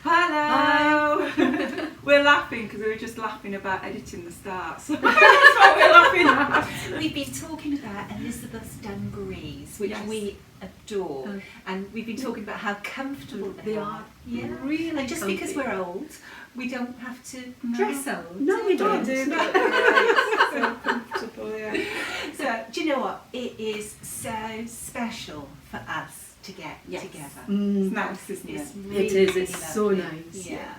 Hello! We're laughing because we were just laughing about editing the start. So that's what we're laughing at. We've been talking about Elizabeth's dungarees, which we adore, and we've been talking about how comfortable they are. Yeah, really. And just comfy. because we're old, we don't have to dress old. No, we don't do that. So comfortable, yeah. So, do you know what? It is so special for us to get together. It's nice, isn't it? It's really, It is. really It's so lovely. nice. Yeah.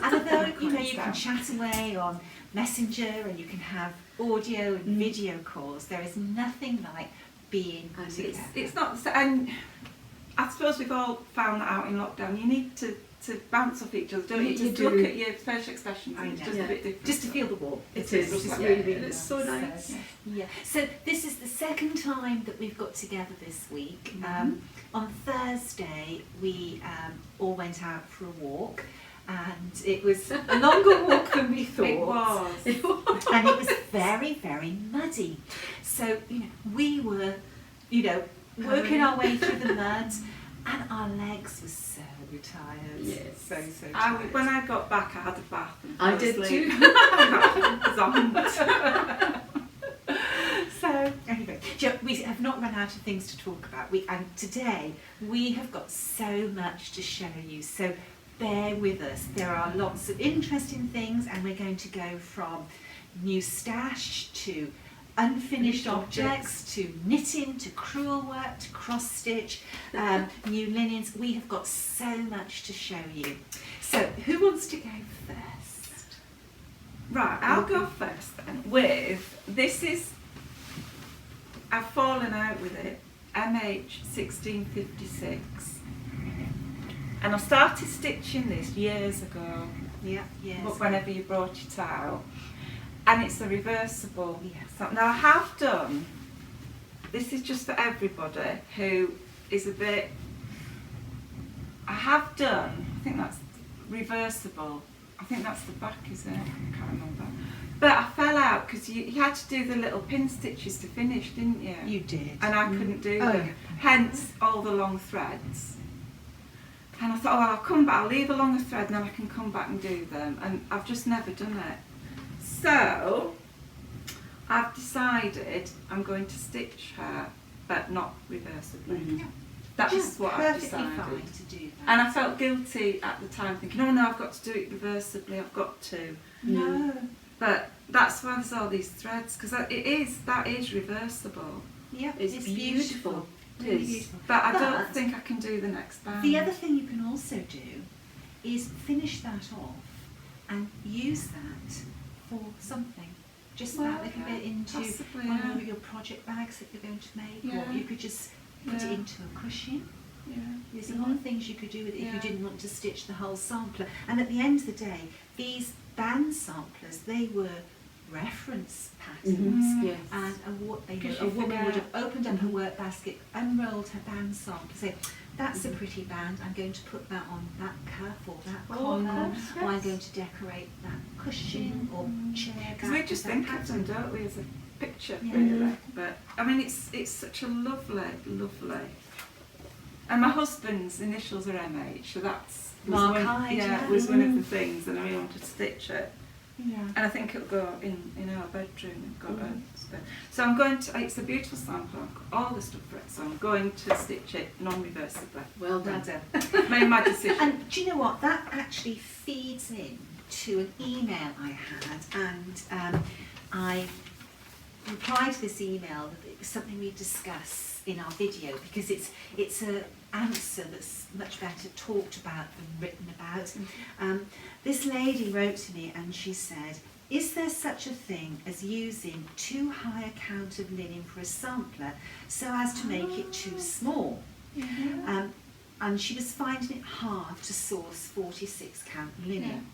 And although you can chat away on Messenger and you can have audio and video calls, there is nothing like being together. It's not, and I suppose we've all found that out in lockdown. You need to bounce off each other, don't you? Just look at your facial expressions. It's just a bit different. Just to feel the warmth. It is. It's really, it's so nice. So this is the second time that we've got together this week. On Thursday we all went out for a walk, and it was a longer walk than we thought. It was. And it was very, very muddy. So we were, working our way through the mud, and our legs were so tired. Yes. So tired. When I got back, I had a bath. And I fell did asleep. too. So anyway, we have not run out of things to talk about. And today we have got so much to show you. So bear with us. There are lots of interesting things, and we're going to go from new stash to unfinished objects to knitting to crewel work to cross stitch, new linens. We have got so much to show you. So who wants to go first? Right, I'll go first then with, I've fallen out with it, MH 1656. And I started stitching this years ago. Yeah, yes. Whenever you brought it out. And it's a reversible. Yes. Now I have done, this is just for everybody who is a bit, I think that's reversible. I think that's the back, isn't it? I can't remember. But I fell out because you had to do the little pin stitches to finish, didn't you? You did. And I couldn't do them. Hence all the long threads. And I thought, I'll come back, I'll leave a longer thread and then I can come back and do them. And I've just never done it. So I've decided I'm going to stitch her, but not reversibly. That's what I've decided. Perfectly fine to do that. And I felt guilty at the time, thinking, oh no, I've got to do it reversibly, I've got to. No. But that's why there's all these threads, because that is reversible. Yeah, It's beautiful. Really beautiful. But I don't think I can do the next band. The other thing you can also do is finish that off and use that for something. Just that little bit into possibly, one of your project bags that you're going to make, or you could just put it into a cushion. Yeah. There's a lot of things you could do with it if you didn't want to stitch the whole sampler. And at the end of the day, these band samplers, they were reference patterns. Yes. And a woman would have opened up her work basket, unrolled her band sample, say, that's a pretty band, I'm going to put that on that cuff or that collar, or I'm going to decorate that cushion or chair. Because we just think of them, don't we, as a picture, really. But I mean, it's such a lovely. And my husband's initials are MH, so that's Mark was one of the things, and I really wanted to stitch it. Yeah. And I think it'll go in our bedroom. So I'm going to, it's a beautiful sample, I've got all the stuff for it, so I'm going to stitch it non-reversibly. Well done. Made my decision. And do you know what, that actually feeds in to an email I had, and I replied to this email that it was something we discuss in our video, because it's an answer that's much better talked about than written about. This lady wrote to me and she said, is there such a thing as using too high a count of linen for a sampler so as to make it too small? And she was finding it hard to source 46 count linen.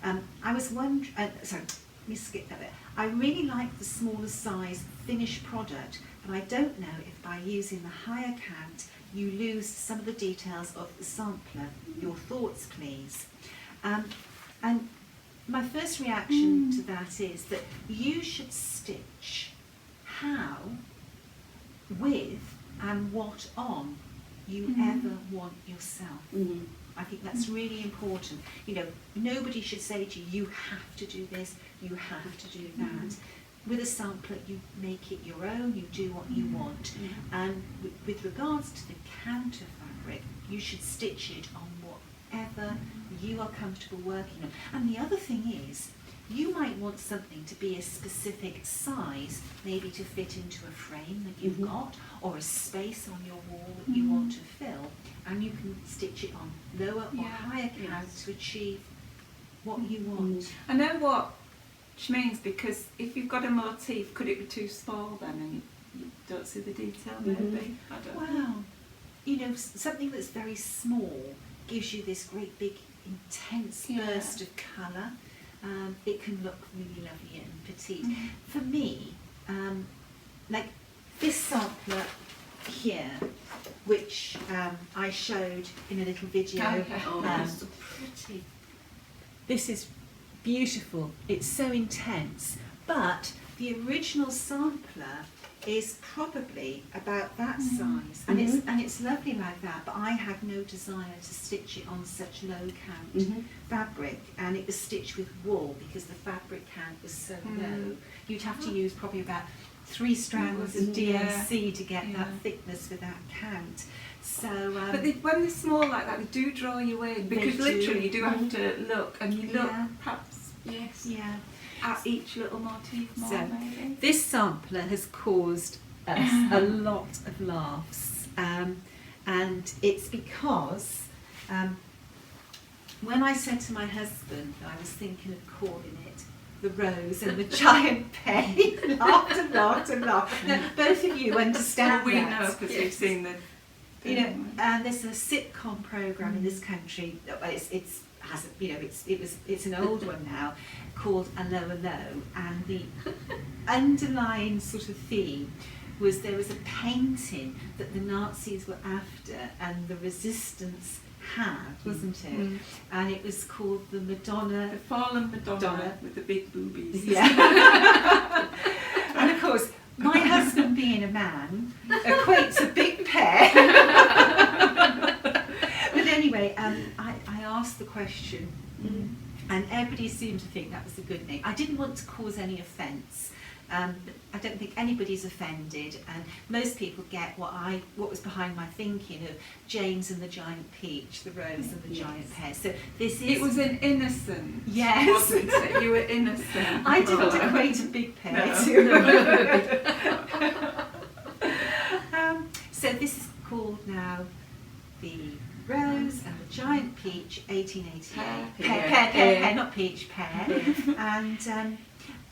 I was wondering, sorry, let me skip that bit. I really like the smaller size finished product, but I don't know if by using the higher count you lose some of the details of the sampler. Your thoughts, please. And my first reaction to that is that you should stitch how, with, and what on you ever want yourself. I think that's really important. You know, nobody should say to you, you have to do this, you have to do that. With a sampler, you make it your own, you do what you want. And with regards to the counter fabric, you should stitch it on whatever you are comfortable working on. And the other thing is, you might want something to be a specific size, maybe to fit into a frame that you've got, or a space on your wall that you want to fill, and you can stitch it on lower or higher counts to achieve what you want. I know what she means, because if you've got a motif, could it be too small then and you don't see the detail maybe? I don't know. Well, you know, something that's very small gives you this great big intense burst of colour. It can look really lovely and petite. For me, like this sampler here, which I showed in a little video. That's so pretty. This is beautiful. It's so intense, but the original sampler is probably about that size, and it's lovely like that, but I had no desire to stitch it on such low count fabric, and it was stitched with wool because the fabric count was so low. You'd have to use probably about 3 strands of DMC to get that thickness for that count. So, but when they're small like that, they do draw you in, because literally you do have to look, and you look perhaps at each little motif more, maybe. This sampler has caused us a lot of laughs, and it's because when I said to my husband that I was thinking of calling it the Rose and the Giant Pear, he laughed and laughed and laughed. Now, both of you understand we that. know, because we've seen the... You know, there's a sitcom program in this country. It's an old one now, called A Low, and the underlying sort of theme was there was a painting that the Nazis were after and the resistance had, wasn't it? And it was called the Madonna. The fallen Madonna with the big boobies. Yeah. And of course, my husband being a man equates a big pear. But anyway, I asked the question, and everybody seemed to think that was a good name. I didn't want to cause any offence. I don't think anybody's offended, and most people get what was behind my thinking of James and the Giant Peach, the Rose and the Giant Pear. So this is... It was an innocent, yes, wasn't it? You were innocent. I didn't equate a big pear to... So this is called now the Rose and the Giant Peach, 1888. Pear, not peach, pear. And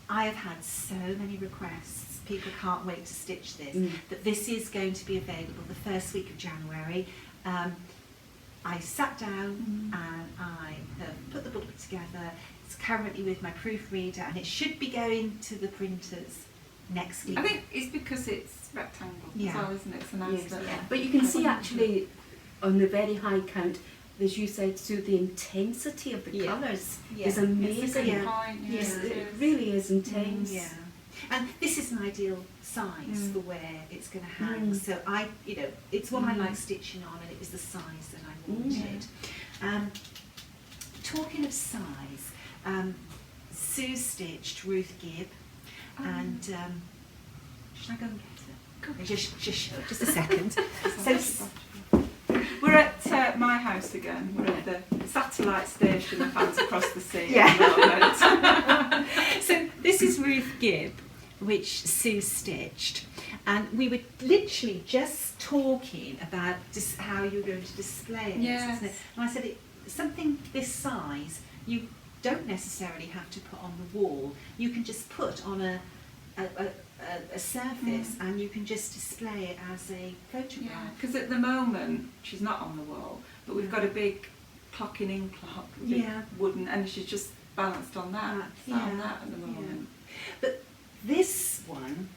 I have had so many requests. People can't wait to stitch this. That this is going to be available the first week of January. I sat down and I have put the book together. It's currently with my proofreader, and it should be going to the printers next week. I think it's because it's rectangle as well, isn't it? It's a nice little... But you can see actually on the very high count, as you said, so the intensity of the colours is amazing. It's a good point, Yes, it really is intense. Yeah, and this is an ideal size for where it's going to hang. So it's what I like stitching on, and it was the size that I wanted. Talking of size, Sue stitched Ruth Gibb, and should I go and get it? Just a second. So. We're at my house again. We're at the satellite station of Fans Across the Sea. So this is Ruth Gibb, which Sue stitched, and we were literally just talking about just how you were going to display it. Yes. And I said, something this size, you don't necessarily have to put on the wall. You can just put on a surface, and you can just display it as a photograph. Yeah, because at the moment she's not on the wall, but we've got a big clocking in clock, big wooden, and she's just balanced on that. On that at the moment. But this one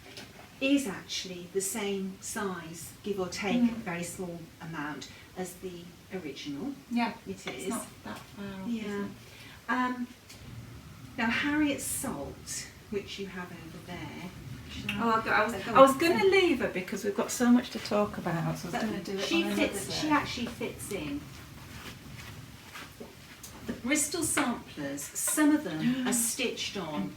is actually the same size, give or take a very small amount, as the original. Yeah, it is. It's not that far off, is it? Now Harriet Salt, which you have over there. I was going to leave her because we've got so much to talk about, so I was going to do it on another day. She actually fits in Bristol samplers, some of them are stitched on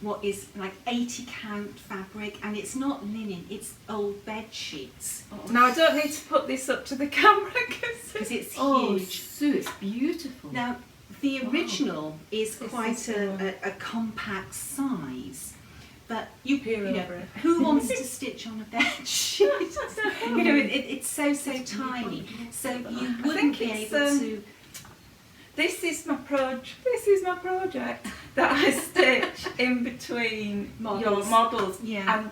what is like 80 count fabric, and it's not linen, it's old bed sheets. Now I don't need to put this up to the camera because It's Oh, huge. Sue, it's beautiful. Now, the original is This quite is a compact size, but you peer you know, over it. who wants to stitch on a bed sheet? You know, it's so tiny, so you wouldn't be it's, able to. This is my project that I stitch in between your models. Yeah.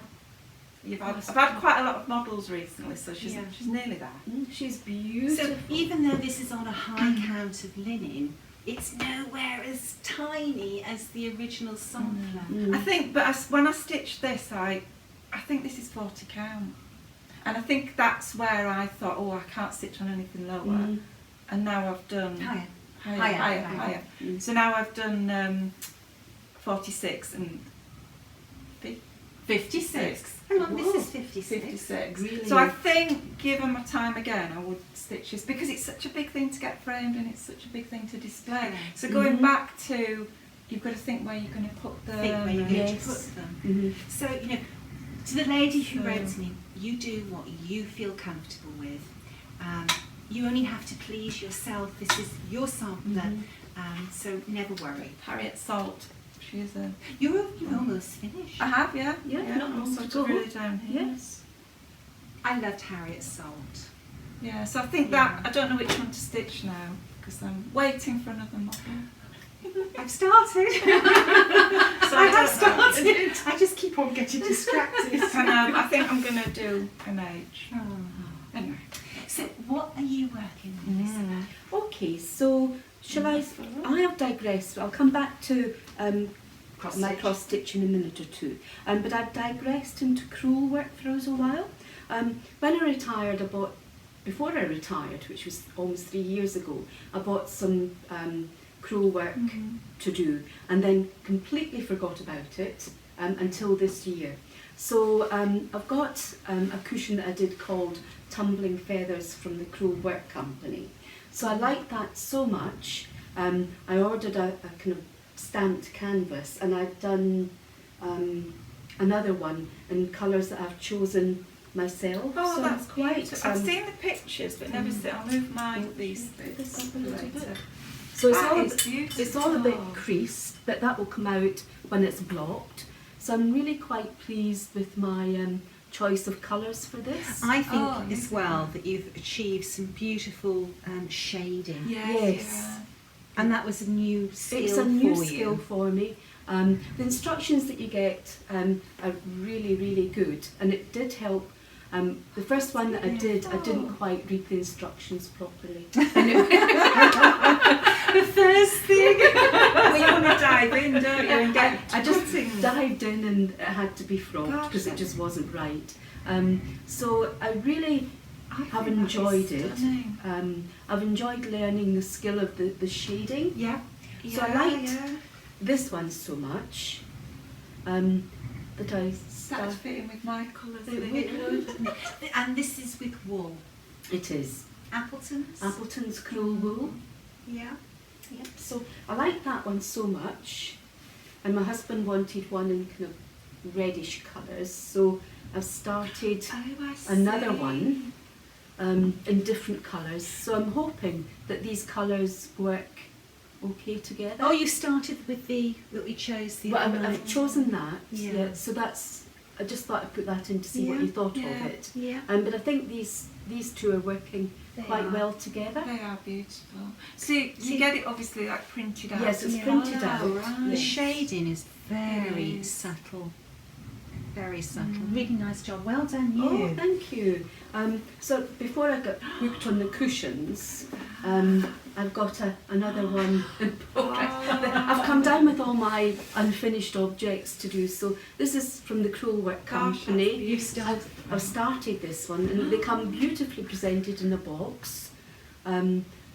And I've had quite a lot of models recently, so she's nearly there. She's beautiful. So even though this is on a high count of linen, it's nowhere as tiny as the original sampler. I think, but when I stitched this, I think this is 40 count, and I think that's where I thought, oh, I can't stitch on anything lower, and now I've done higher. So now I've done 46 and 56. Hang on, this is 56. 56. Really? So I think, given my time again, I would stitch this because it's such a big thing to get framed and it's such a big thing to display. So going back to, you've got to think where you're going to put them. Think where you're going to put them. So, you know, to the lady who wrote to me, you do what you feel comfortable with. You only have to please yourself. This is your sampler, so never worry. Harriet Salt. She is a... You're almost finished. I have, yeah. Yeah, not I'm long sort to of go. really down here. Yes. I loved Harriet Salt. Yeah, so I think that, I don't know which one to stitch now because I'm waiting for another model. I've started. So I have started. I just keep on getting distracted. And I think I'm going to do an age. Anyway. So what are you working on this about? Okay, so shall I have digressed. I'll come back to my cross stitch in a minute or two. But I've digressed into crewel work for us a while. When I retired, before I retired, which was almost 3 years ago, I bought some crewel work to do and then completely forgot about it until this year. So I've got a cushion that I did called Tumbling Feathers from the Crewel Work Company. So I liked that so much. I ordered a kind of stamped canvas, and I've done another one in colours that I've chosen myself. Oh, so that's quite. beautiful. I've seen the pictures, but never seen. I'll move these this bits up a little later. bit. So Beautiful. it's all a bit creased, but that will come out when it's blocked. So I'm really quite pleased with my choice of colours for this. I think as well that you've achieved some beautiful shading. Yes. And that was a new skill It's a new for skill you. for me. The instructions that you get are really, really good, and it did help. The first one that I did, I didn't quite read the instructions properly. The first thing. Well, you want to dive in, don't you? And get I just dived in and it had to be frogged because it just wasn't right. So I really have enjoyed it. I've enjoyed learning the skill of the shading. Yeah. So I liked this one so much that I That's fitting with my colours. It would. And this is with wool. It is. Appleton's? Appleton's crewel wool. Yeah. Yeah. So I like that one so much, and my husband wanted one in kind of reddish colours, so I've started another one in different colours. So I'm hoping that these colours work okay together. Oh, you started with the that we chose the Well, other night. I've chosen that. Yeah. So that's. I just thought I'd put that in to see what you thought of it. Yeah. But I think these two are working quite well together. They are beautiful. So you get it obviously like printed out. Yes, it's printed out. The Yes. shading is very subtle. Very subtle. Really nice job. Well done, you. Oh, thank you. So before I got hooked on the cushions, I've got another one in progress. I've come down with all my unfinished objects to do. So this is from the Crewel Work Company. I've started this one, and they come beautifully presented in a box.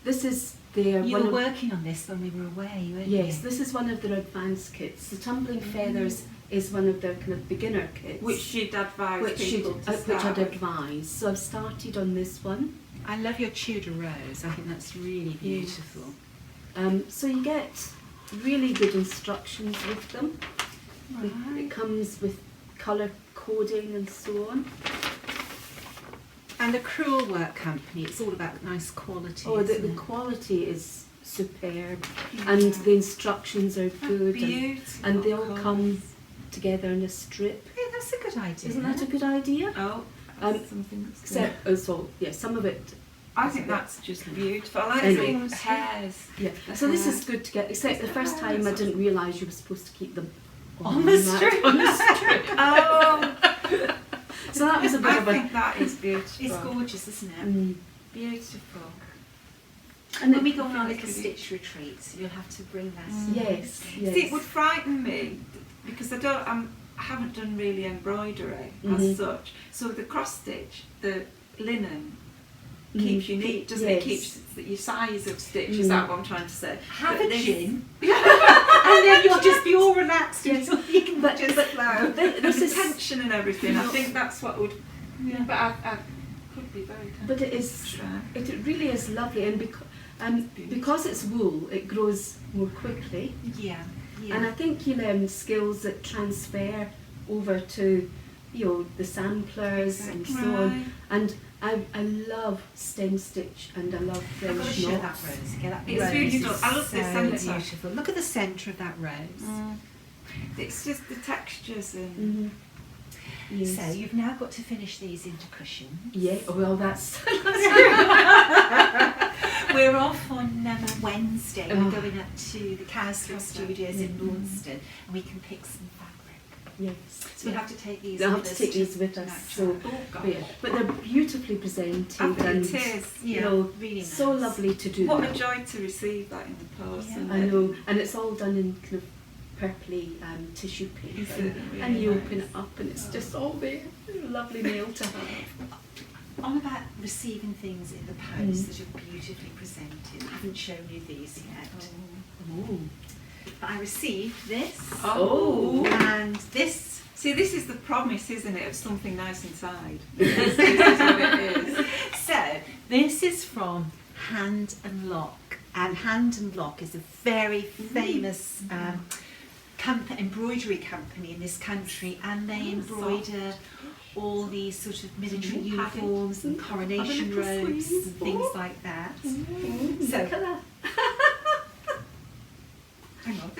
This is their. You were working on this when we were away, weren't you? Yes, this is one of their advanced kits. The Tumbling Feathers is one of their kind of beginner kits. Which you'd advise which people to which start I'd with. advise. So I've started on this one. I love your Tudor rose. I think that's really beautiful. So you get really good instructions with them. Right. It comes with colour coding and so on. And the crewel work company, it's all about nice quality. Oh, the isn't it? quality is superb, Yeah. and the instructions are good, Beautiful. and they all come colours. together in a strip. Yeah, that's a good idea. Isn't that a good idea? Oh, that's something that's good. Except, oh, so yeah, some of it. I think that's just beautiful. I like Anyway. the hairs. Yeah. The So this hair. is good to get. Except the first time I didn't realise you were supposed to keep them On the that- strip. On the strip. Oh, So that was a bit I of a. think that is beautiful. It's gorgeous, isn't it? Mm. Beautiful. And when then we go on our Really little good. stitch retreats, you'll have to bring that. Mm. Yes. Yes. See, it would frighten me because I haven't done really embroidery Mhm. as such. So the cross stitch, the linen Mhm. keeps you neat, doesn't it? Yes. Keeps your size of stitch. Is Mm. that what I'm trying to say? Have But a this- gin, and then you'll just be all relaxed and you can But- just but- flow. This the is. tension and everything. I No. think that's what would. Yeah. But I could be very tempted. But it is. to try. It really is lovely, and because it's wool, it grows more quickly. Yeah, And I think you learn skills that transfer over to, the samplers and so on. Right. And I love stem stitch, and I love I've got to French show that knots. rose. Yeah, that It's rose beautiful. is I love the so centre. beautiful. Look at the centre of that rose. Mm. It's just the textures and. Mhm. Yes. So you've now got to finish these into cushions. Yeah. Well, that's. We're off on Wednesday. Oh. We're going up to the Cowslip Studios in Mhm. Launceston, and we can pick some fabric. Yes. So we'll have to take these. They'll with have to us take these with us. natural. So, Oh, God. yeah. But they're beautifully presented, I think and it is. Yeah, really so nice. lovely to do. What a joy to receive that in the post. Yeah. isn't I it? know, and it's all done in kind of purpley tissue Is paper, it really and you nice? open it up, and it's Oh. just all there. Lovely mail to have. On about receiving things in the post Mm. that are beautifully presented. I haven't shown you these yet. Oh. But I received this Oh. and this. See, this is the promise, isn't it, of something nice inside. This is what it is. So this is from Hand and Lock, and Hand and Lock is a very famous embroidery company in this country, and they Oh, embroider all these sort of military Some padding. uniforms and coronation Have a little robes sleeve. and things Oh. like that. So, So- look at that. Hang on.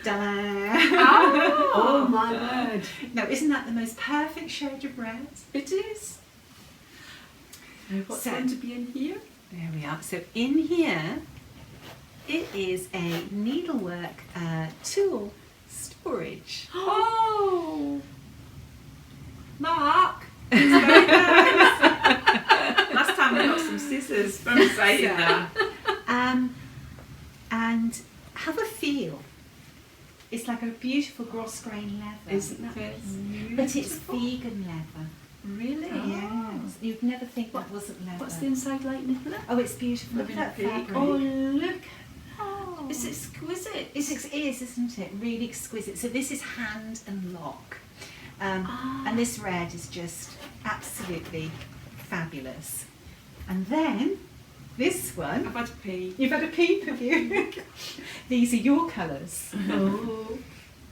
Ta-da! Oh my word! Now, isn't that the most perfect shade of red? It is. What's So- going to be in here? There we are. So in here, it is a needlework tool storage. Oh! Mark! It's very nice. Last time we got some scissors from saying So- that. And have a feel. It's like a beautiful gross grain leather. Isn't that It's But it's beautiful. vegan leather. really? Oh. Yes. You'd never think that wasn't leather. What's the inside like, Nicola? Oh, it's beautiful. Look Look at at that the fabric. Oh, look! Oh. It's exquisite. It is, isn't it? Really exquisite. So this is Hand and Lock. Ah. And this red is just absolutely fabulous. And then this one, I've had a pee. you've had a peep, have you? These are your colours. Oh.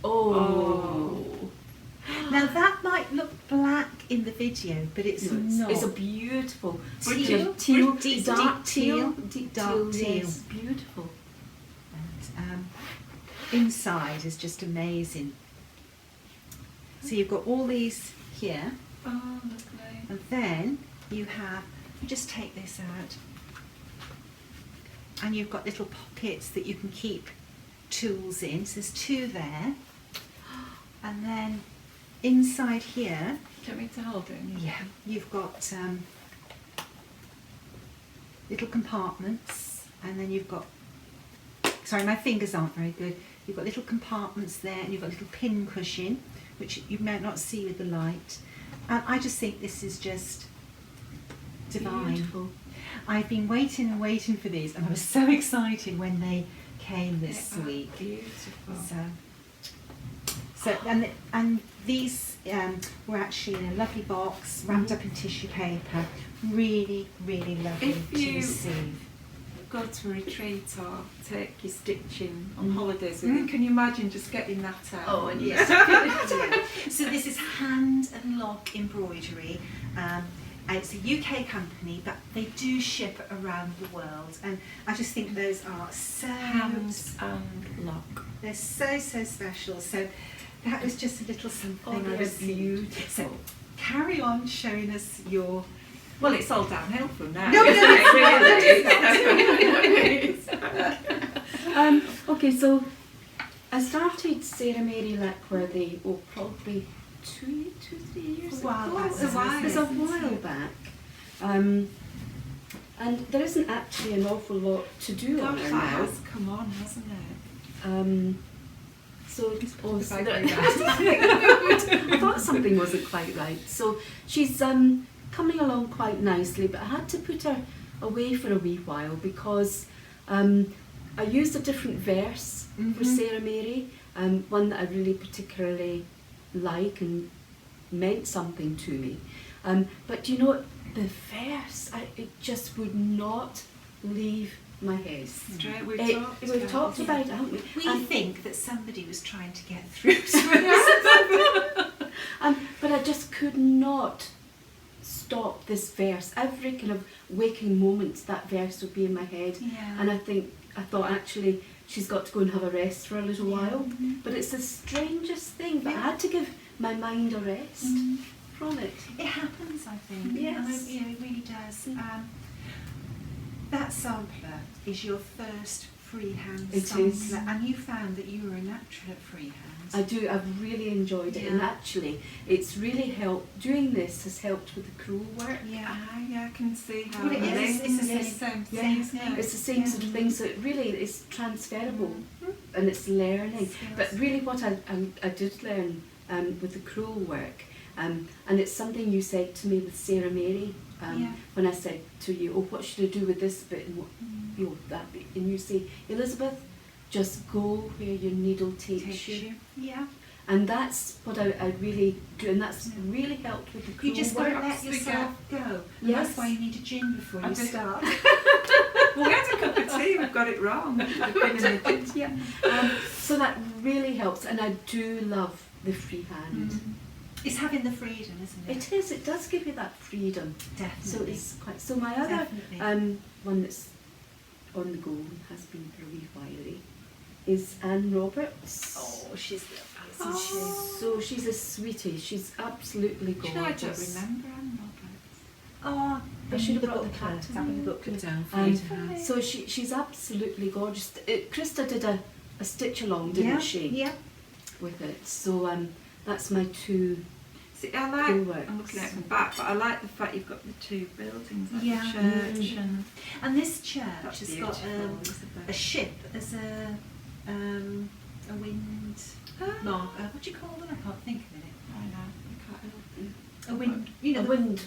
Oh. Now that might look black in the video, but it's No, not. It's a beautiful Teal, teal, deep dark teal, deep dark teal. teal. Yes, beautiful. And, inside is just amazing. So you've got all these here, Oh, lovely. and then you have, you just take this out, and you've got little pockets that you can keep tools in. So there's two there, and then inside here, Do you want me to hold it? yeah, you've got little compartments, and then you've got, sorry, my fingers aren't very good. You've got little compartments there, and you've got a little pin cushion, which you might not see with the light. And I just think this is just divine. Beautiful. I've been waiting and waiting for these, and I was so excited when they came this They are week. Beautiful. So and these were actually in a lovely box, wrapped up in tissue paper. Really, really lovely If to you- receive. go to a retreat or take your stitching on holidays with it. Can you imagine just getting that out? Oh, and yes. Yeah. So this is hand and lock embroidery. It's a UK company, but they do ship around the world, and I just think those are so Hands and lock. they're so special. So that was just a little something I they're received. beautiful. So carry on showing us your. Well, it's all downhill from now. No, isn't it's it, really? Okay, so I started Sarah Mary Leckworthy, probably 2-3 years ago. Wow, that's a while. It's a while back. And there isn't actually an awful lot to do on Gosh, her that now. has come on, hasn't it? So If I there- do that. I thought something wasn't quite right. So she's coming along quite nicely, but I had to put her away for a wee while because I used a different verse for Sarah Mary, one that I really particularly like and meant something to me. But you know, the verse, it just would not leave my head. Straight, We've talked about it, haven't we? We think that somebody was trying to get through to us. But I just could not stop this verse. Every kind of waking moment, that verse would be in my head. Yeah. And I thought actually she's got to go and have a rest for a little while. But it's the strangest thing, but I had to give my mind a rest from it. It happens, I think. Yes. And it really does. That sampler is your first freehand It sampler, is. and you found that you were a natural at freehand. I do, I've really enjoyed it, and Yeah. actually it's really helped, doing this has helped with the crewel work. Yeah. Yeah, I can see how Well, it is. It's the links, same thing, thing, isn't yeah. it? It's the same sort of thing, so it really is transferable and it's learning. But really what I did learn with the crewel work, and it's something you said to me with Sarah Mary, Yeah. when I said to you, oh, what should I do with this bit and what, you know, that bit, and you say, Elizabeth, just go where your needle takes you. Yeah. And that's what I really do, and that's really helped with the crewel You just got to work. let yourself go. And Yes. That's why you need a gin before I you did. start. Well, we had a cup of tea, we've got it wrong. We've been in the Yeah. So that really helps, and I do love the freehand. It's having the freedom, isn't it? It is. It does give you that freedom. Definitely. So it's quite. So my other Definitely. one that's on the go and has been for a wee while is Anne Roberts. Oh, she's lovely, isn't Oh. So she's a sweetie. She's absolutely Do you know, I don't gorgeous. remember Anne Roberts. Oh, I should have the brought the booklet. pattern. Having the booklet down for And you to have. so she's absolutely gorgeous. Krista did a stitch along, didn't Yeah, she? yeah. With it. So that's my two. See, I like, Crewel works. I'm looking at it from back, but I like the fact you've got the two buildings, like Yeah. the church and And this church that's has beautiful, got Elizabeth. a ship as a wind mark. What do you call them? I can't think of it. I know, I can't help it. A wind. You know, The wind,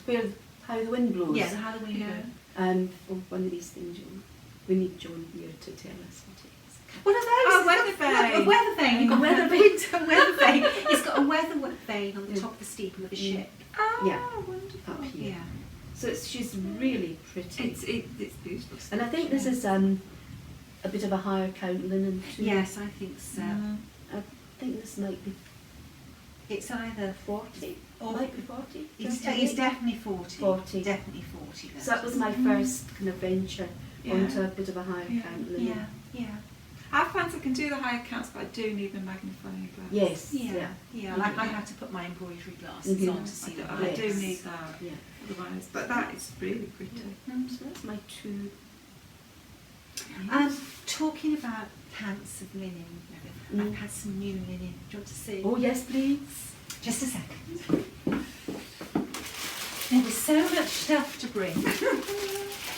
how the wind blows. Yeah, how the wind Yeah. goes. And one of these things, we need John here to tell us what it is. What are those? Oh, weather vane. A weather vane. You've got A weather a weather vane. It's got a weather vane on the Yeah. top of the steeple of a Yeah. ship. Oh, Yeah. wonderful. Up here. Yeah. So she's really pretty. It's beautiful. And I think this is a bit of a higher count linen too. Yes, I think so. I think this might be It's either 40. or Might be 40. it's 38. definitely 40. 40. Definitely 40. So that was my first kind of venture Yeah. onto a bit of a higher Yeah. count linen. Yeah, yeah, I fancy I can do the higher counts, but I do need the magnifying glass. Yes. yeah, yeah. Like I had to put my embroidery glasses Mhm. on to see the I do Yes. need that, Yeah. otherwise. But that is really pretty. So that's my two. Talking about pants of linen, I've had some new linen. Do you want to see? Oh yes, please. Just a second. There was so much stuff to bring.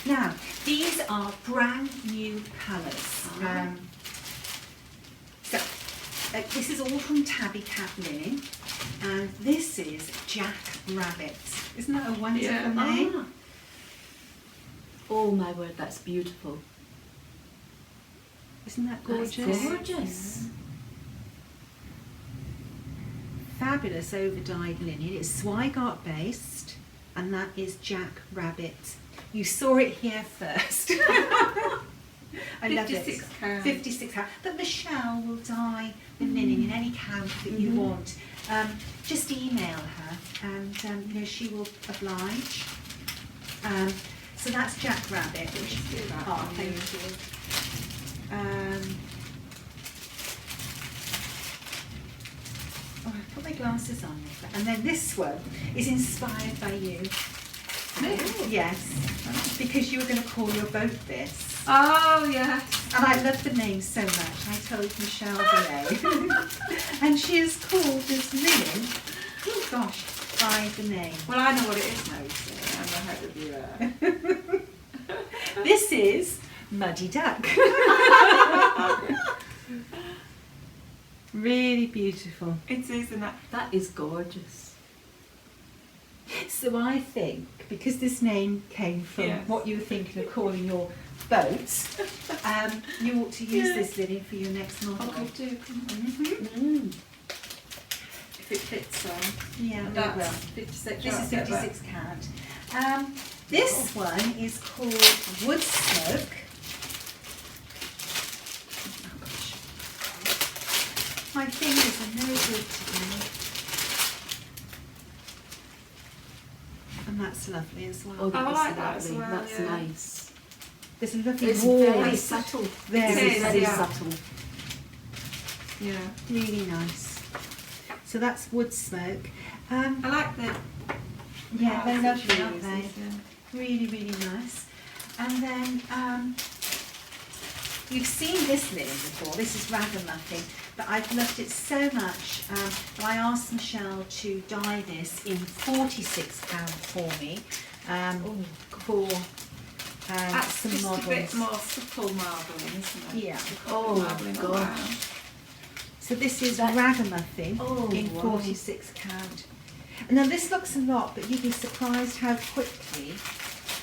Now, these are brand new colours. This is all from Tabby Cat Linen, and this is Jack Rabbit. Isn't that a wonderful Yeah. name? Ah. Oh my word, that's beautiful. Isn't that That's gorgeous? gorgeous. Fabulous over-dyed linen. It's Swigart based, and that is Jack Rabbit. You saw it here first. I love 56 it. count. 56 count. But Michelle will dye the linen in any count that you want. Just email her and you know, she will oblige. So that's Jack Rabbit. Let's do that. Oh, thank you. Oh, I put my glasses on. And then this one is inspired by you. Oh. Yes, because you were going to call your boat this. Oh, yes. And I love the name so much. I told Michelle the name. And she has called this linen, oh gosh, by the name. Well, I know what it is now, you see. I'm ahead of you there. This is Muddy Duck. Really beautiful. It is, isn't it? That is gorgeous. So I think, because this name came from Yes. what you were thinking of calling your boat, you ought to use this linen for your next model. Oh, I do. Mhm. If it fits on. Yeah, we That's will. 56. This right, is get that. 56 count. This one is called Wood Smoke. Oh gosh. My fingers are no good today. And that's lovely as well. Oh, I that is like that as lovely. well, That's yeah. nice. There's a lovely It's warmth. very subtle. There It It's is, very yeah. subtle. Yeah. Really nice. So that's Wood Smoke. I like the Yeah, they're parts that lovely, she aren't they? uses, yeah. Really, really nice. And then you've seen this linen before. This is Ragamuffin, but I've loved it so much that I asked Michelle to dye this in 46 count for me for That's some just models. a bit more supple marbling, isn't it? Yeah. The copper Oh, marbling, gosh. wow. So this is That- Ragamuffin Oh, in wow. 46 count. And now this looks a lot, but you'd be surprised how quickly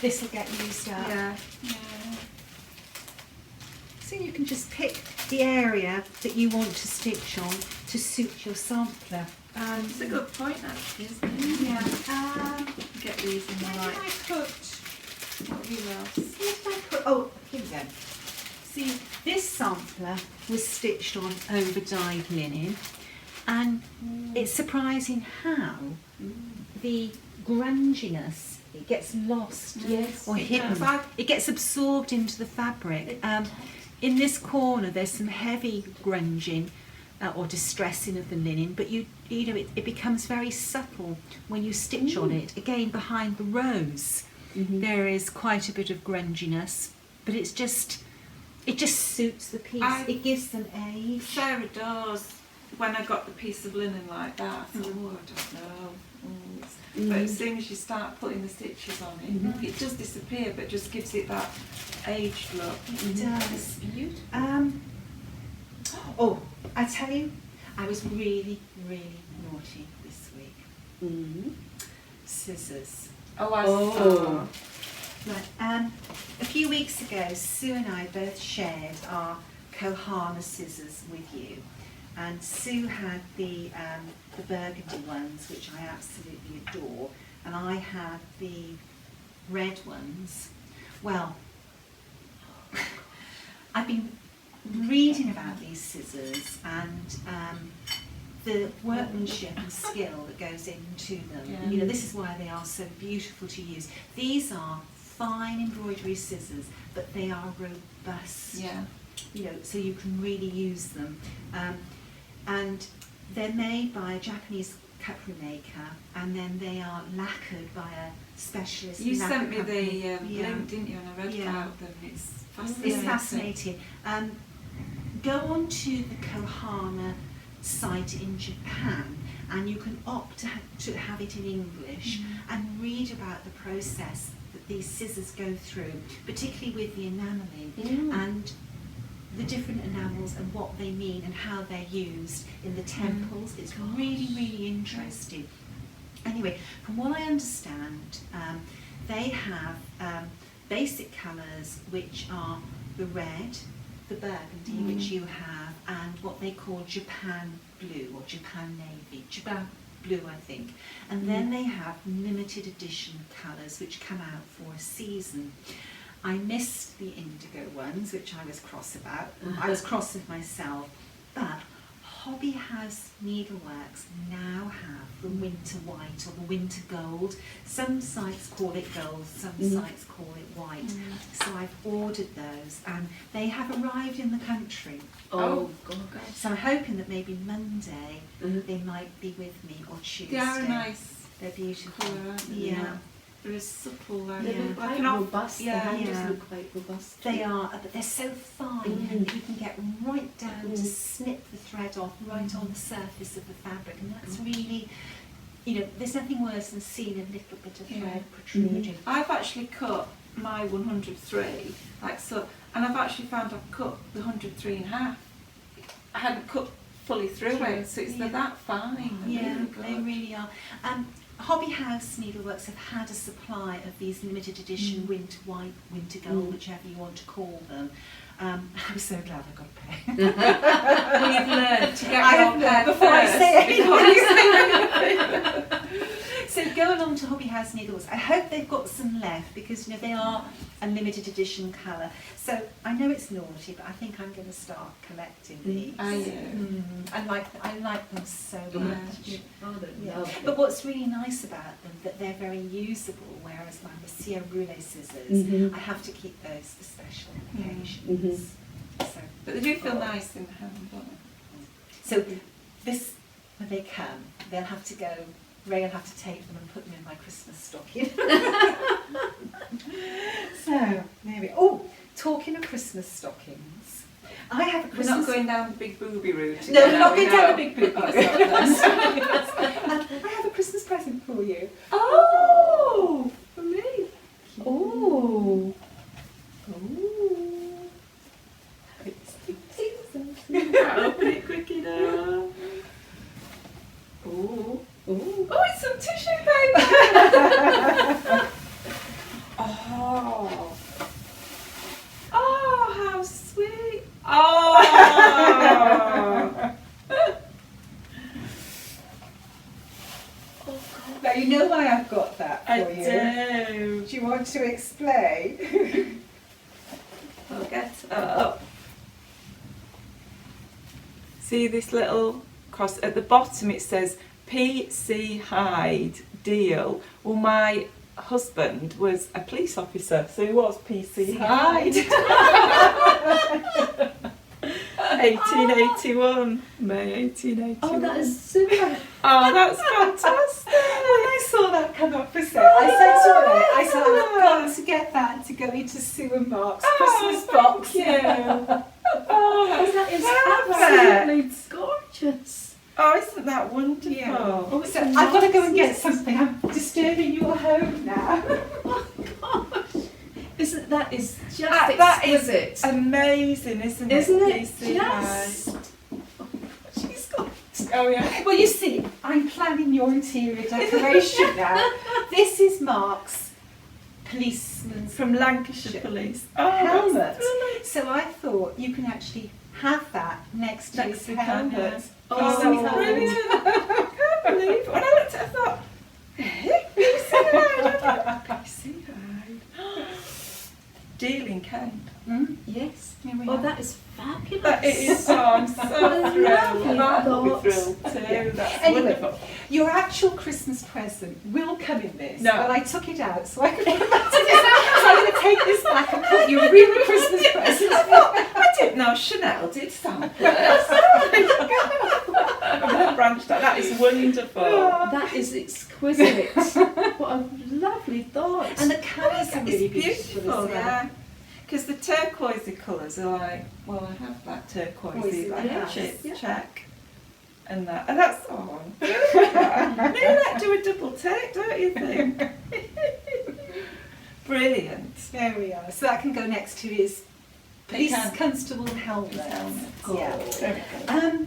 this will get used up. Yeah. Yeah. So you can just pick the area that you want to stitch on to suit your sampler. It's a good point, actually, isn't it? Yeah. Get these in the Where right. did I put? What else? Where did I put? Oh, here we go. See, this sampler was stitched on over dyed linen, and it's surprising how the grunginess, it gets lost Yes, or it hidden. does. It gets absorbed into the fabric. In this corner, there's some heavy grunging or distressing of the linen, but you know it becomes very subtle when you stitch on it. Again, behind the rose, there is quite a bit of grunginess, but it just suits the piece. It gives them age. Sarah does. When I got the piece of linen like that, I thought, oh, I don't know. But as soon as you start putting the stitches on it, it does disappear, but just gives it that aged look. It does. It's beautiful. Oh, I tell you, I was really, really naughty this week. Scissors. Oh, I Oh. saw. Right. A few weeks ago, Sue and I both shared our Kohana scissors with you, and Sue had the burgundy ones, which I absolutely adore, and I had the red ones. Well, I've been reading about these scissors and the workmanship and skill that goes into them. Yeah. You know, this is why they are so beautiful to use. These are fine embroidery scissors, but they are robust. Yeah. You know, so you can really use them. And they're made by a Japanese cutlery maker, and then they are lacquered by a specialist. You lacquer sent me the company. link, didn't you? And I read Yeah. about them. It's fascinating. It's fascinating. Go on to the Kohana site in Japan, and you can opt to have it in English and read about the process that these scissors go through, particularly with the enamelling and the different enamels and what they mean and how they're used in the temples. It's really, really interesting. Anyway, from what I understand, they have basic colours which are the red, the burgundy, which you have, and what they call Japan blue or Japan navy, Japan blue, I think. And then they have limited edition colours which come out for a season. I missed the indigo ones, which I was cross about. I was cross with myself, but Hobby House Needleworks now have the winter white or the winter gold. Some sites call it gold, some sites call it white. So I've ordered those and they have arrived in the country. Oh, God. So I'm hoping that maybe Monday they might be with me, or Tuesday. They are nice. They're beautiful. Colour, aren't they? Yeah. They're supple. They look Like quite an robust. yeah, The handles yeah. look quite robust. They are, but they're so fine that you can get right down to snip the thread off right on the surface of the fabric, and that's really, you know, there's nothing worse than seeing a little bit of thread protruding. I've actually cut my 103, like so, and I've actually found I've cut the 103 in half. I hadn't cut fully through it, so they're that fine. They're Yeah, really good. they really are. Hobby House Needleworks have had a supply of these limited edition winter white, winter gold, whichever you want to call them. I'm so glad I got a pair. Well, you've learned to get I your have learned pair before I first, say before you say So go along to Hobby House Needleworks. I hope they've got some left because, you know, they are a limited edition colour. So I know it's naughty, but I think I'm going to start collecting these. I like them so much. Oh, they're Yeah. lovely. But what's really nice about them that they're very usable, whereas my Messier Roulet scissors, I have to keep those for special occasions. So, But they do feel nice in the hand, don't they? so this, when they come, they'll have to go. Ray will have to take them and put them in my Christmas stocking. So there we. Oh, talking of Christmas stockings, I have a We're Christmas. not going down the big booby route. No, again, we're not are we? going down the big booby Oh, route. sorry. I have a Christmas present for you. Oh, for me. Oh. Open it quickly now. Oh. Oh, it's some tissue paper. Oh. Oh, how sweet. Oh. Now you know why I've got that for I you. do. Do you want to explain? I'll get up. See this little cross at the bottom, it says PC Hyde deal. Well, my husband was a police officer, so he was PC Hyde. 1881, May 1881. Oh, that is super. Oh, that's fantastic. When I saw that come up for sale, I said to Ray, I said, I've got to get that to go into Sue and Mark's Christmas box. Thank you. Oh, That is perfect. absolutely gorgeous. Oh, isn't that wonderful? Yeah. Oh, it's So a I've got to go and get nice- something. I'm disturbing your home now. Oh gosh, isn't that is just That is exquisite? amazing, isn't it? Isn't it PC just? Hyde. She's got. Oh yeah. Well, you see, I'm planning your interior decoration now. This is Mark's policeman's From Lancashire Police. Oh, helmet. that's brilliant. So I thought you can actually have that next to Next his to helmet. helmet. Oh, Oh, so that's brilliant. I can't believe it. When I looked at it, I thought, PC Hyde. PC Hyde. Deal in Kent. Yes. Here we Oh, are. that is fabulous. But it is so, I'm so thrilled. Lovely Mark will be thoughts. thrilled too. Yeah. That's Anyway. wonderful. Your actual Christmas present will come in this, No. but I took it out so I could put it back to this. So I'm going to take this back and put your real Christmas present. I didn't know Chanel did samples. I've branched out. That is wonderful. That is exquisite. What a lovely thought. And the colours are really It's beautiful, as well. yeah. Because the turquoisey colours are like, well, I have that turquoisey, like Yes, yeah. check. And that, and that's on. Maybe let's do a double take, don't you think? Brilliant. There we are. So that can go next to his police can. constable helmet. Oh, Yeah. there we go.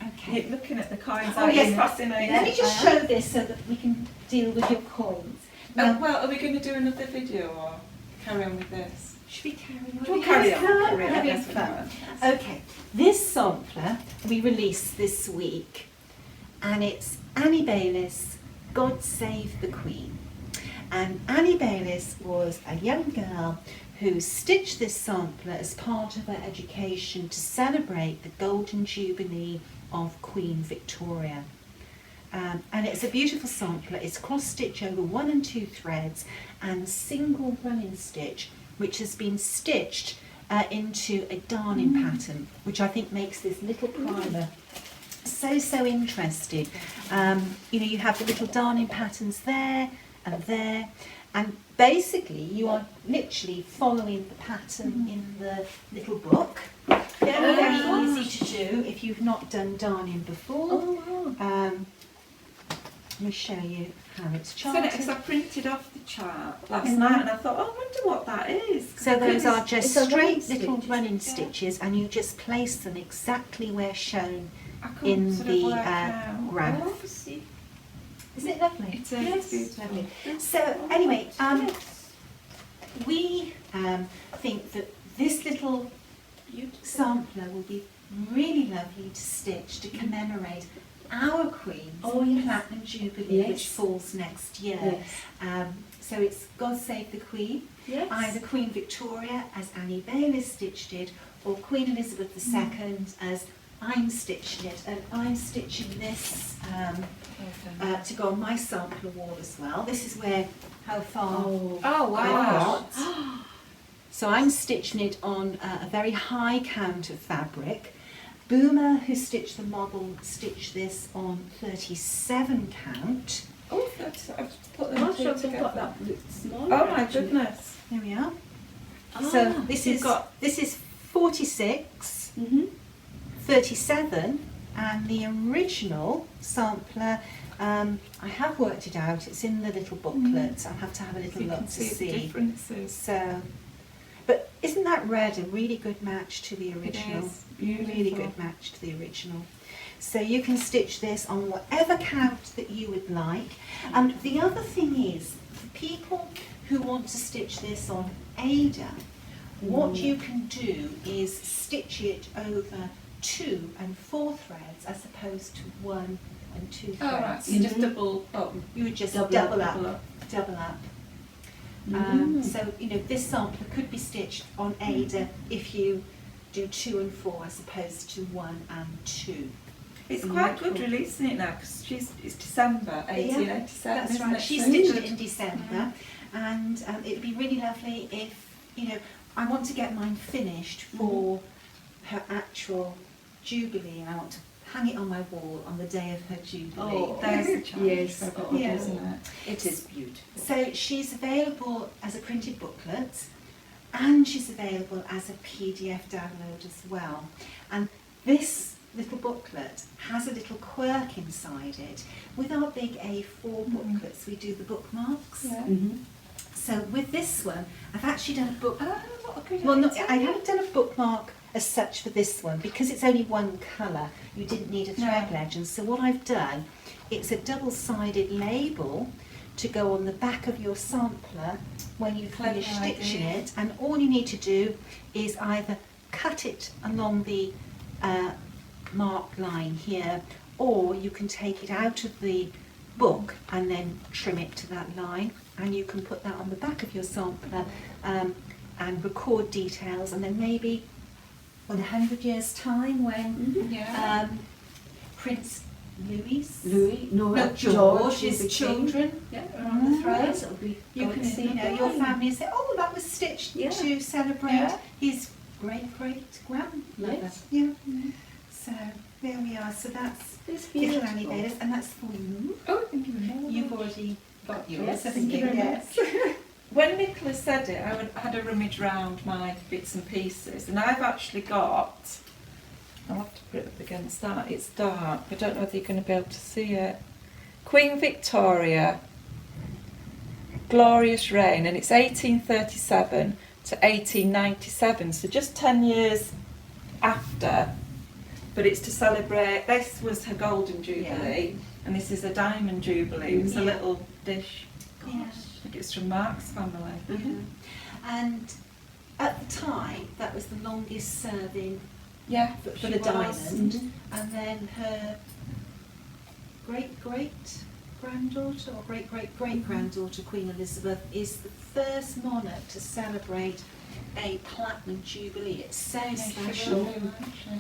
Okay. You're looking at the coins, Oh, aren't you? yes. Fascinating. Let me just show this so that we can deal with your coins. Now, Well, are we going to do another video or carry on with this? should we carry on? We'll carry on. Carry on. Having Yes, we fun. can. Okay, this sampler we released this week, and it's Annie Bayless, God Save the Queen. And Annie Bayless was a young girl who stitched this sampler as part of her education to celebrate the Golden Jubilee of Queen Victoria. And it's a beautiful sampler. It's cross-stitch over 1 and 2 threads and single running stitch, which has been stitched into a darning pattern, which I think makes this little primer so interesting. You know, you have the little darning patterns there, and basically you are literally following the pattern in the little book. Very easy to do if you've not done darning before. Let me show you how it's charted. Because I printed off the chart last night and I thought, oh, I wonder what that is. So those are just straight little stitches, running stitches, and you just place them exactly where shown I couldn't in sort of the work out. graph. Oh, see. Isn't it lovely? It is. Yes, Beautiful. lovely. So anyway, we think that this little sampler will be really lovely to stitch to commemorate our Queen's Platinum Jubilee, which falls next year. So it's God Save the Queen, either Queen Victoria as Annie Bayless stitched it, or Queen Elizabeth II as I'm stitching it. And I'm stitching this to go on my sampler wall as well. This is where how far Oh, wow. I got. So I'm stitching it on a very high count of fabric. Boomer, who stitched the model, stitched this on 37 count. Oh, that's, I've put them I'm two sure I've together. got that small. Oh my goodness. There we are. So this is 46, 37, and the original sampler. I have worked it out. It's in the little booklet. I'll have to have a little You look can to see the see. differences. So, but isn't that red a really good match to the original? It is beautiful. Really good match to the original. So you can stitch this on whatever count that you would like. And the other thing is, for people who want to stitch this on Ada, what you can do is stitch it over 2 and 4 threads as opposed to 1 and 2 threads. Oh, right. So you just double up. You would just Double double up. up. So, you know, this sampler could be stitched on Ada if you do 2 and 4 as opposed to 1 and 2. It's quite good releasing it now because it's December 1887. That's isn't right. it? She So stitched good. it in December, and it'd be really lovely if, you know, I want to get mine finished for her actual Jubilee, and I want to hang it on my wall on the day of her Jubilee. Oh, There's the challenge yes. for everybody, Yeah. isn't it? It is beautiful. So she's available as a printed booklet, and she's available as a PDF download as well. And this little booklet has a little quirk inside it. With our big A4 booklets, we do the bookmarks. Yeah. So with this one, I've actually done a book. Oh, what a good Well, no, idea. I haven't done a bookmark as such for this one because it's only one colour. You didn't need a thread legend. So what I've done, it's a double-sided label to go on the back of your sampler when you finish Clever stitching idea. it, and all you need to do is either cut it along the marked line here, or you can take it out of the book and then trim it to that line, and you can put that on the back of your sampler and record details, and then maybe in 100 years time when Yeah. Prince Louis, George, his the king. children Yeah. on the throne, Yes, it'll be. you can see, you know, your family say, oh, that was stitched Yeah. to celebrate Yeah. his great-great-grandmother. Yes. Yeah. So there we are. So that's It's little beautiful. Annie Bayless, and that's for you. Oh, thank you very much. You've already got yours, Yes, haven't thank you you? very Yes. When Nicola said it, I had a rummage round my bits and pieces, and I've actually got, I'll have to put it up against that, it's dark, I don't know whether you're going to be able to see it, Queen Victoria, Glorious Reign, and it's 1837 to 1897, so just 10 years after, but it's to celebrate, this was her Golden Jubilee, and this is a Diamond Jubilee, it's a Yeah. little dish. Yeah. I think it's from Mark's family. And at the time, that was the longest serving Yeah, for she the was. diamond, and then her great granddaughter or great-great-great-granddaughter, Queen Elizabeth, is the first monarch to celebrate a platinum jubilee. It's so special.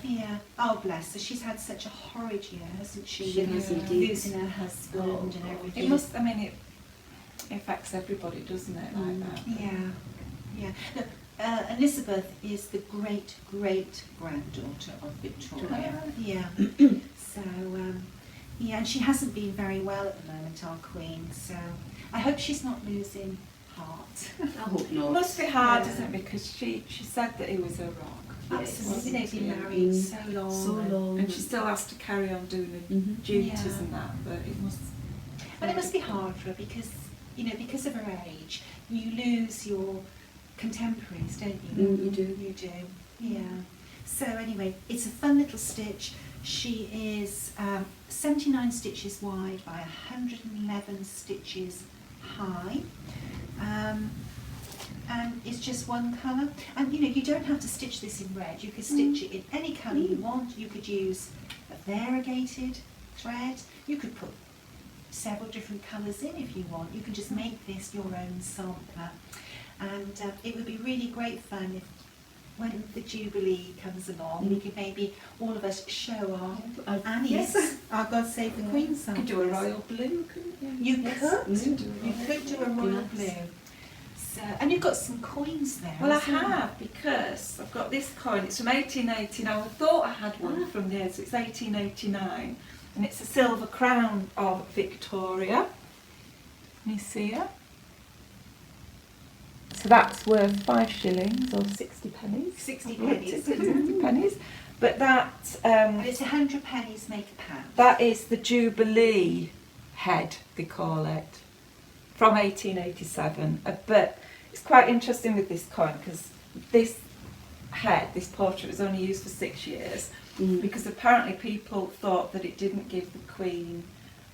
Yeah. Oh, bless her. She's had such a horrid year, hasn't she? She has indeed. Losing her husband and everything. It must. I mean, it affects everybody, doesn't it? Like that. Yeah. Yeah. Look, Elizabeth is the great-great-granddaughter of Victoria. Yeah. So, yeah, and she hasn't been very well at the moment, our Queen. So, I hope she's not losing heart. I hope not. It must be hard, Yeah. isn't it? Because she said that he was a rock. Absolutely. They've been Yeah. married so long. So long. And she still has to carry on doing the Mhm. duties Yeah. and that, but it must. But it must be hard for her because, because of her age, you lose your contemporaries, don't you? You do. You do, yeah. So anyway, it's a fun little stitch. She is 79 stitches wide by 111 stitches high. And it's just one colour. And you don't have to stitch this in red. You could stitch it in any colour you want. You could use a variegated thread. You could put several different colours in if you want. You can just make this your own sampler. And it would be really great fun if, when the Jubilee comes along, we could maybe all of us show our Annie's, yes. our God Save the Queen You samplers. could do a royal blue, couldn't you? You Yes. could. Mm. You could do a royal Yes. blue. So, and you've got some coins there. Well, I as well. have, because I've got this coin. It's from 1889. I thought I had one from there, so it's 1889. And it's a silver crown of Victoria. Can you see it? So that's worth 5 shillings or 60 pennies. 60 I've looked pennies. at it, 60 pennies. But that, And it's 100 pennies make a pound. that is the Jubilee head, they call it, from 1887. But it's quite interesting with this coin because this head, this portrait, was only used for 6 years because apparently people thought that it didn't give the Queen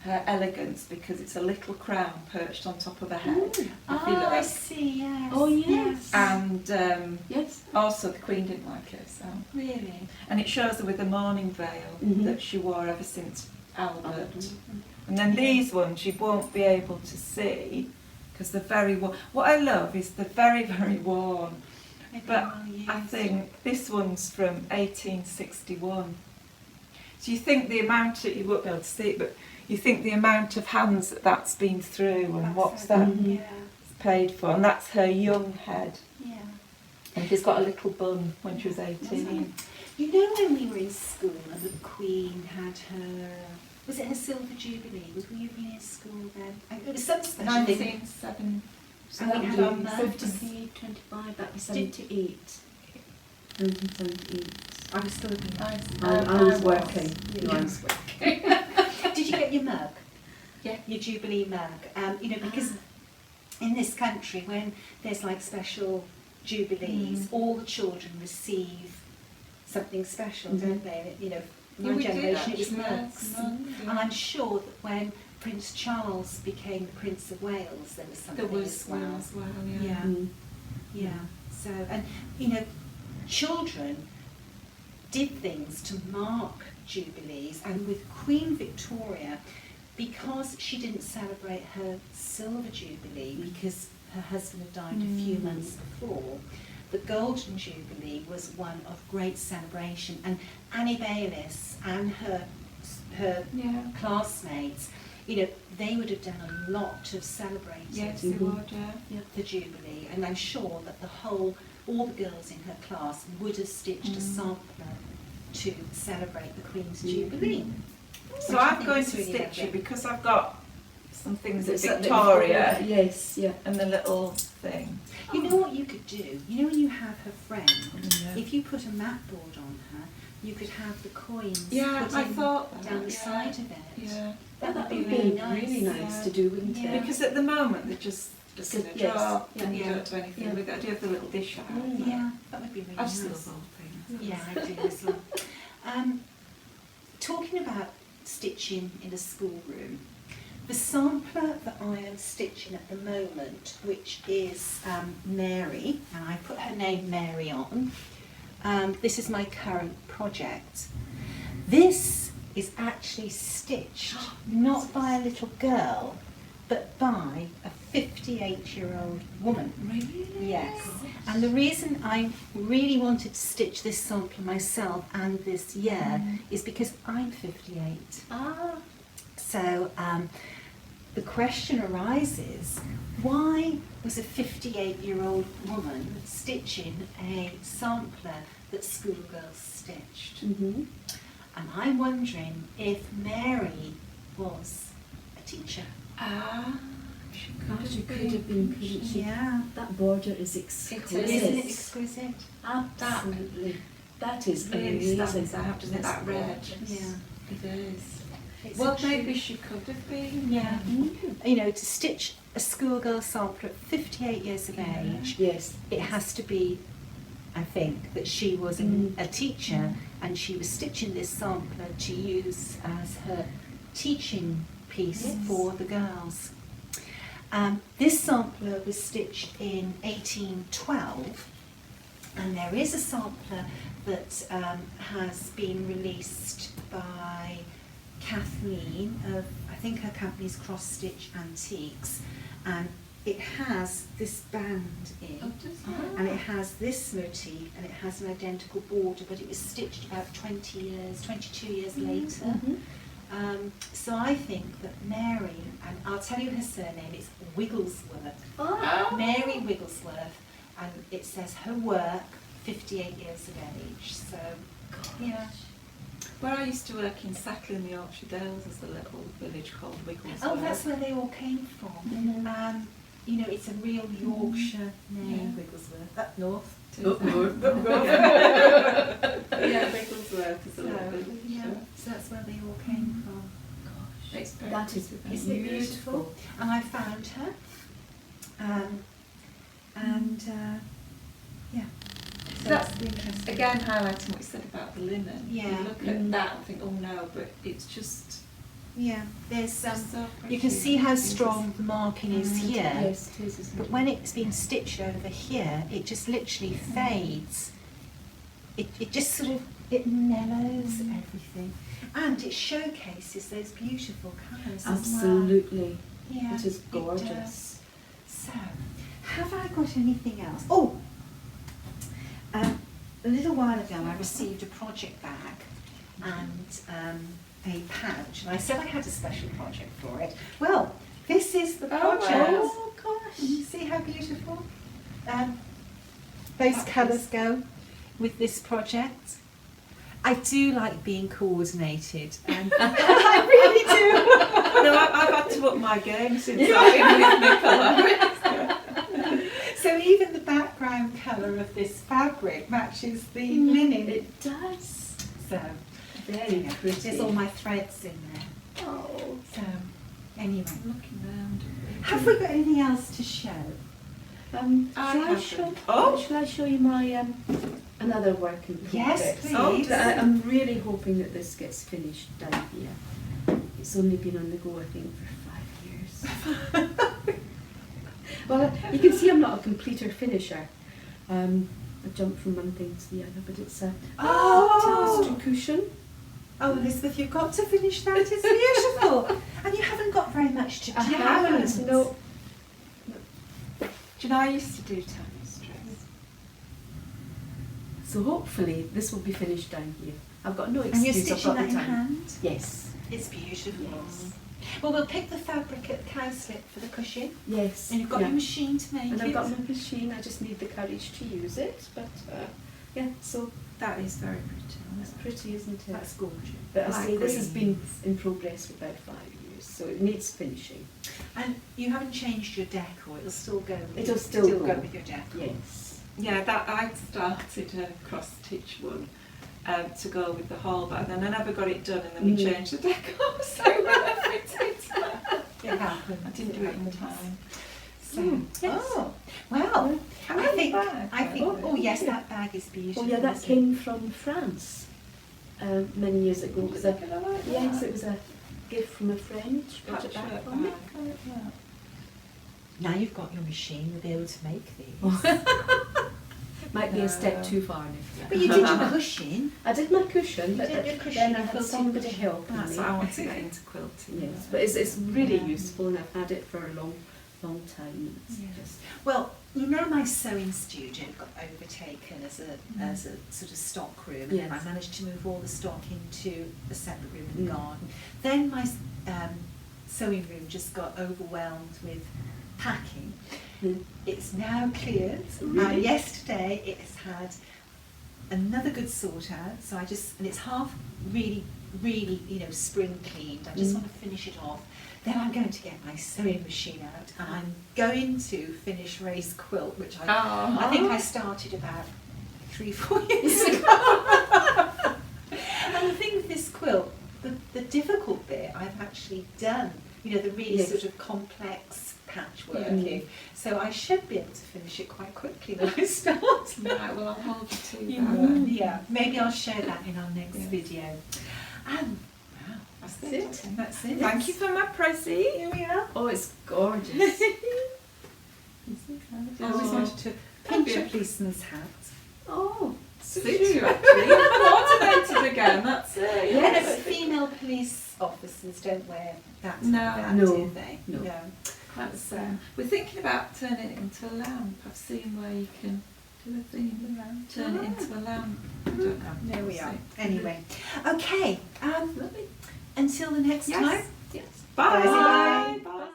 her elegance because it's a little crown perched on top of her head. if you I look. see, yes. Oh, yes. And Yes. also the Queen didn't like it, so. Really? And it shows her with the mourning veil Mhm. that she wore ever since Albert. Mhm. And then Yeah. these ones you won't be able to see because they're very worn. What I love is they're very, very worn. Maybe But well used. I think this one's from 1861. So you think the amount that you won't be able to see it, but you think the amount of hands that that's been through and what's that Mhm. Yeah, paid for. And that's her young head. yeah. And she's got a little bun when she was 18. You know when we were in school and the Queen had her, was it her Silver Jubilee? Were you in school then? It was some special thing. 1907. So And that we would had our be months. 53, 25, that'd be 78. 1978. I was still being nice. I was working. You No, I were. was working. Did you get your mug? Yeah. Your Jubilee mug. Because in this country, when there's like special jubilees, all the children receive something special, don't they? My we did generation, it was actually, mugs. yeah. And I'm sure that when Prince Charles became the Prince of Wales, there was something There was as well. one as well, yeah. Yeah. Mm. Yeah. So, and children did things to mark jubilees, and with Queen Victoria, because she didn't celebrate her silver jubilee because her husband had died a few months before, the golden jubilee was one of great celebration, and Annie Bayless and her Yeah. classmates, they would have done a lot of celebrating Yes, they would, yeah. the Jubilee, and I'm sure that all the girls in her class would have stitched a sampler to celebrate the Queen's Jubilee. So Which I I'm think going is to really stitch lovely. it because I've got some things at Is that Victoria Yes, yeah. and the little thing. You know what you could do? When you have her friend, Yeah. if you put a mat board on her, you could have the coins Yeah, put I in thought down that, the yeah. side of it. Yeah. That would be That really would nice. really nice yeah. to do, wouldn't Yeah. it? Because at the moment they're just in a Yes, jar yeah. and you Yeah. don't do anything Yeah. with it. I do have the little dish out. Mm. Yeah, that would be really I nice. just love all things. Yeah, I do as well. Talking about stitching in a schoolroom, the sampler that I am stitching at the moment, which is Mary, and I put her name Mary on. This is my current project. This is actually stitched not by a little girl, but by a 58-year-old woman. Really? Yes. And the reason I really wanted to stitch this sampler myself and this year is because I'm 58. Ah. So the question arises, why was a 58-year-old woman stitching a sampler that schoolgirls stitched? Mm-hmm. And I'm wondering if Mary was a teacher. She Could have been, couldn't she? Yeah. That border is exquisite. Isn't it exquisite? Absolutely. That is really amazing. stands out, doesn't it? That red. Yeah. It is. It's Well, a true- maybe she could have been. Yeah. Mm. You know, to stitch a schoolgirl sampler at 58 years of age, Yes. it has to be, I think, that she was a teacher and she was stitching this sampler to use as her teaching piece Yes. for the girls. This sampler was stitched in 1812, and there is a sampler that has been released by Kathleen of, I think her company's Cross Stitch Antiques, and it has this band in, and it has this motif, and it has an identical border, but it was stitched about 22 years later. Mm-hmm. So I think that Mary, and I'll tell you her surname, it's Wigglesworth. Oh. Mary Wigglesworth, and it says her work, 58 years of age. So, yeah. Where I used to work in Sackler in the Yorkshire Dales, there's a little village called Wigglesworth. Oh, that's where they all came from. Mhm. You know, it's a real Yorkshire name, Yeah. Wigglesworth. Up north. Up north. Yeah, Wigglesworth is a little So, village. yeah, so that's where they all came from. It's very That is pretty. Isn't it beautiful? And I found her. Yeah. So That's it's interesting. Again, highlighting what you said about the linen. Yeah. You look at that and think, oh no, but it's just Yeah, there's so pretty. you can see how strong the marking is here, Yes, it is, isn't but it? when it's been stitched over here, it just literally fades. It just sort of, it mellows everything. And it showcases those beautiful colours as well. Absolutely. Yeah, It is it gorgeous. does. So, have I got anything else? Oh, a little while ago I received a project bag and a pouch, and I said I had a special project for it. Well, this is the project. wow. Oh gosh, see how beautiful those colours go with this project. I do like being coordinated, and I really do. No, I've had to up my game since I've been with Nicola. So even the background colour of this fabric matches the linen. It does. So Very pretty. there's all my threads in there. Oh. So anyway, I'm looking round. have we got anything else to show? Shall I show you my another work in Yes, progress? please. I'm really hoping that this gets finished down here. It's only been on the go, I think, for 5 years. Well, you can see I'm not a completer finisher. I jump from one thing to the other, but it's a tapestry cushion. Oh, Elizabeth, you've got to finish that. It's beautiful. And you haven't got very much to do. I haven't. No. Do you know, I used to do tapestries. So hopefully this will be finished down here. I've got no And you're excuse. I've stitching got that the in time. hand? Yes. It's beautiful. Yes. Well, we'll pick the fabric at the cowslip for the cushion. Yes. And you've got yeah. your machine to make And it. I've got my machine, I just need the courage to use it. But yeah, so That is very pretty. it's pretty, isn't it? That's gorgeous. But I Light say this has been greens. in progress for about 5 years, so it needs finishing. And you haven't changed your decor, it'll still go with It'll still go. with your decor. Yes. Yeah, that I started a cross stitch one to go with the whole, but then I never got it done, and then we changed the decor, so when I fitted, It happened. I didn't do it in time. So, yes. oh, well, How I many think, bags? oh yes, that bag is beautiful. Oh yeah, that isn't came from France many years ago. It was a, Can I like yes, that? it was a gift from a friend. She brought it back Patchwork for me. bag. I like that. it? Now you've got your machine, you'll be able to make these. might be a step No. too far. But you did your cushion. I did my cushion, but did your cushion, then I your had quilting somebody cushion. helping That's me. what I want to get into quilting. Yes, but it's really Yeah. useful, and I've had it for a long time. It's Yeah. just Well, you know, my sewing studio got overtaken as a sort of stock room, and then Yes. I managed to move all the stock into a separate room in the Mm. garden. Then my sewing room just got overwhelmed with packing. Mm. It's now cleared, Really? and yesterday it has had another good sort out. So and it's half really, spring cleaned. I just Mm. want to finish it off. Then I'm going to get my sewing machine out, and I'm going to finish Ray's quilt, which I think I started about 3-4 years ago. And the thing with this quilt, the difficult bit I've actually done, the really Yes. sort of complex patchwork. Yeah. So I should be able to finish it quite quickly when I start. Right, well, I'll hold you to Yeah, that. yeah, maybe I'll share that in our next Yeah. video. Wow, That's that's it. it. That's it. Thank you for my present. Here we are. oh, it's gorgeous. I always Oh. wanted to pinch a policeman's hat. Oh, Suits you actually. Coordinated again, that's it. Yeah, Yes. but female police officers don't wear that No. hat, No. do they? No. That's, we're thinking about turning it into a lamp. I've seen where you can do a thing, turn it into a lamp. I don't know. There we We'll are. see. Anyway, okay. Lovely. Until the next Yes. time. Yes. Bye. Bye. Bye.